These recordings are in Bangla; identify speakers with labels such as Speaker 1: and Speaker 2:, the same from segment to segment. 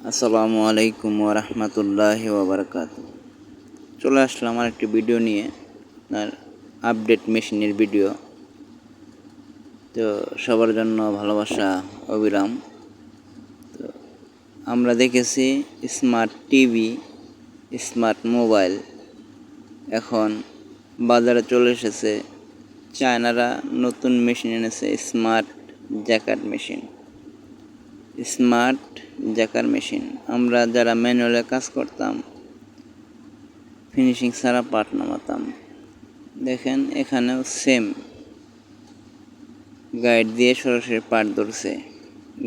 Speaker 1: আসসালামু আলাইকুম ওরহমতুল্লাহি ওবরকাতু। চলে আসলাম আমার একটি ভিডিও নিয়ে, আপনার আপডেট মেশিনের ভিডিও। তো সবার জন্য ভালোবাসা অবিরাম। তো আমরা দেখেছি স্মার্ট টিভি, স্মার্ট মোবাইল এখন বাজারে চলে এসেছে। চায়নারা নতুন মেশিন এনেছে, smart jacquard machine. Smart jacquard machine, আমরা যারা ম্যানুয়ালে কাজ করতাম, ফিনিশিং ছাড়া পার্ট নামাতাম, দেখেন এখানেও সেম গাইড দিয়ে সরাসরি পার্ট ধরছে,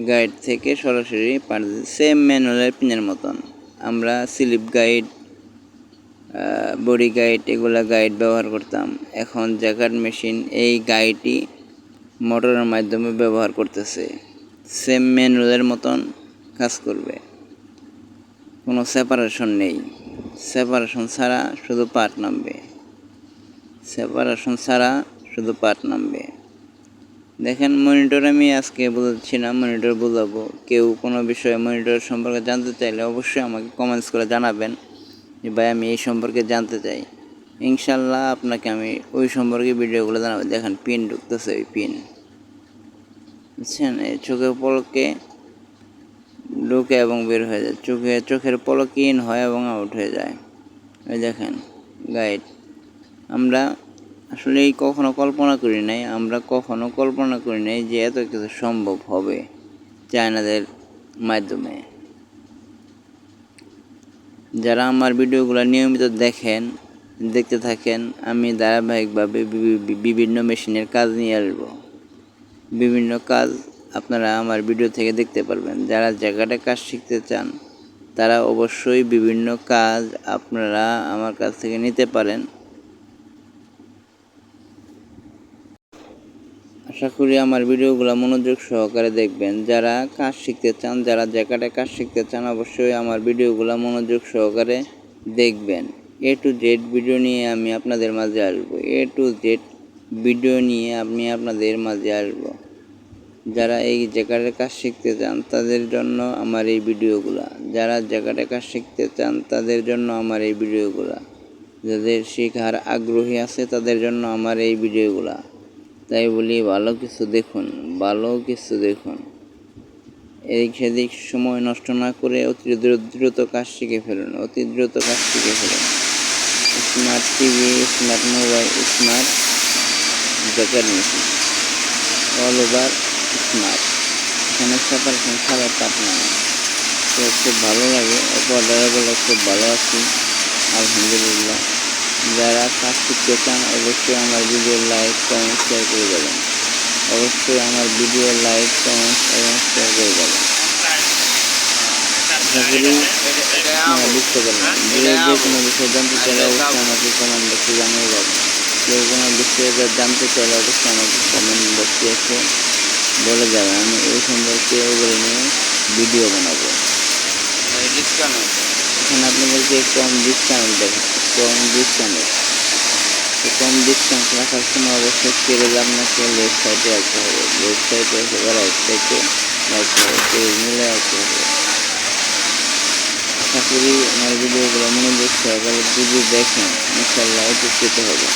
Speaker 1: গাইড থেকে সরাসরি পার্ট সেম ম্যানুয়ালের পিনের মতন। আমরা স্লিপ গাইড, বডি গাইড, এগুলা গাইড ব্যবহার করতাম। এখন জ্যাকার্ড মেশিন এই গাইডই মোটরের মাধ্যমে ব্যবহার করতেছে, সেম ম্যানুয়ালের মতন কাজ করবে। কোনো সেপারেশন নেই, সেপারেশন ছাড়া শুধু পার্ট নামবে, সেপারেশন ছাড়া শুধু পার্ট নামবে। দেখেন মনিটর আমি আজকে বোঝাচ্ছি না, মনিটর বোঝাবো। কেউ কোনো বিষয়ে মনিটর সম্পর্কে জানতে চাইলে অবশ্যই আমাকে কমেন্টস করে জানাবেন যে ভাই আমি এই সম্পর্কে জানতে চাই। ইনশাল্লাহ আপনাকে আমি ওই সম্পর্কে ভিডিওগুলো জানাবো। দেখেন পিন ঢুকতেছে, ওই পিন বুঝছেন, এই চোখের পলকে ঢুকে এবং বের হয়ে যায়, চোখের পলক ইন হয় এবং আউট হয়ে যায়। ওই দেখেন গাইড। আমরা আসলে কখনো কল্পনা করি নাই, যে এত কিছু সম্ভব হবে চায়নাদের মাধ্যমে। যারা আমার ভিডিওগুলো নিয়মিত দেখতে থাকেন, আমি ধারাবাহিকভাবে বিভিন্ন মেশিনের কাজ নিয়ে আসবো। বিভিন্ন কাজ আপনারা আমার ভিডিও থেকে দেখতে পারবেন। যারা জায়গাটা কাজ শিখতে চান তারা অবশ্যই বিভিন্ন কাজ আপনারা আমার কাছ থেকে নিতে পারেন। আশা করি আমার ভিডিওগুলো মনোযোগ সহকারে দেখবেন। যারা কাজ শিখতে চান, যারা জায়গাটায় কাজ শিখতে চান, অবশ্যই আমার ভিডিওগুলো মনোযোগ সহকারে দেখবেন। A to Z ভিডিও নিয়ে আমি আপনাদের মাঝে আসবো, A to Z ভিডিও নিয়ে আমি আপনাদের মাঝে আসবো। যারা এই জায়গাটায় কাজ শিখতে চান তাদের জন্য আমার এই ভিডিওগুলো, যারা জায়গাটায় কাজ শিখতে চান তাদের জন্য আমার এই ভিডিওগুলো, যাদের শেখার আগ্রহী আছে তাদের জন্য আমার এই ভিডিওগুলো। তাই বলি ভালো কিছু দেখুন, এদিক সেদিক সময় নষ্ট না করে অতি দ্রুত কাজ শিখে ফেলুন, smart TV, smart mobile, smart jacquard machine, all over smart. এখানে সেপারেশন ছাড়া পার্ট নামে। তো খুব ভালো লাগে, বলে খুব ভালো আছি আলহামদুলিল্লাহ। যারা কাজ শিখতে চান অবশ্যই আমার ভিডিও লাইক, কমেন্ট, শেয়ার করে যাবেন। বুঝতে পারবেন। যে কোনো বিষয় জানতে চাইলে অবশ্যই আমাকে কমেন্ট বক্সে জানিয়ে যাবেন। কেউ কোনো বিষয়ে জানতে চাইলে অবশ্যই আমাকে কমেন্ট বক্সে এসে বলে যাবেন, আমি এই সম্পর্কে ওগুলো নিয়ে ভিডিও বানাবো। এখানে আপনাদেরকে কম ডিসকাউন্ট দেখাচ্ছি, কম ডিসকাউন্ট রাখার সময় অবশ্যই কেরেজ আপনাকে লেফট সাইডে রাখতে হবে, রাইট সাইডে কেরেজ মিলে রাখতে হবে। আশা করি আমার ভিডিওগুলো মনোযোগ সহকারে যদি দেখেন ইনশাল্লাহ উপকৃত হবেন।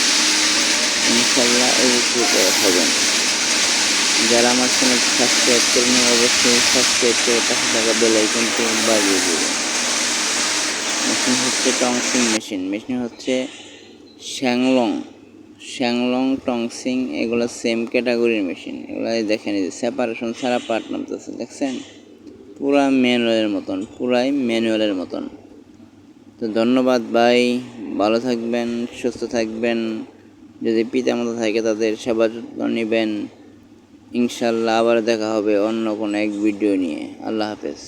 Speaker 1: যারা আমার চ্যানেলটি সাবস্ক্রাইব করেন অবশ্যই সাবস্ক্রাইব করে পাশে থাকা বেল আইকনটি বাজিয়ে দেবেন। মেশিন হচ্ছে টংসিং মেশিন হচ্ছে শ্যাংলং টংসিং, এগুলো সেম ক্যাটাগরির মেশিন। এগুলো দেখেন সেপারেশন ছাড়া পার্ট নামতেছে, দেখছেন পুরাই ম্যানুয়ালের মতন। তো ধন্যবাদ ভাই, ভালো থাকবেন, সুস্থ থাকবেন। যদি পিতামাতা থাকে তাদের সেবা যত্ন নেবেন। ইনশাল্লাহ আবার দেখা হবে অন্য কোনো এক ভিডিও নিয়ে। আল্লাহ হাফেজ।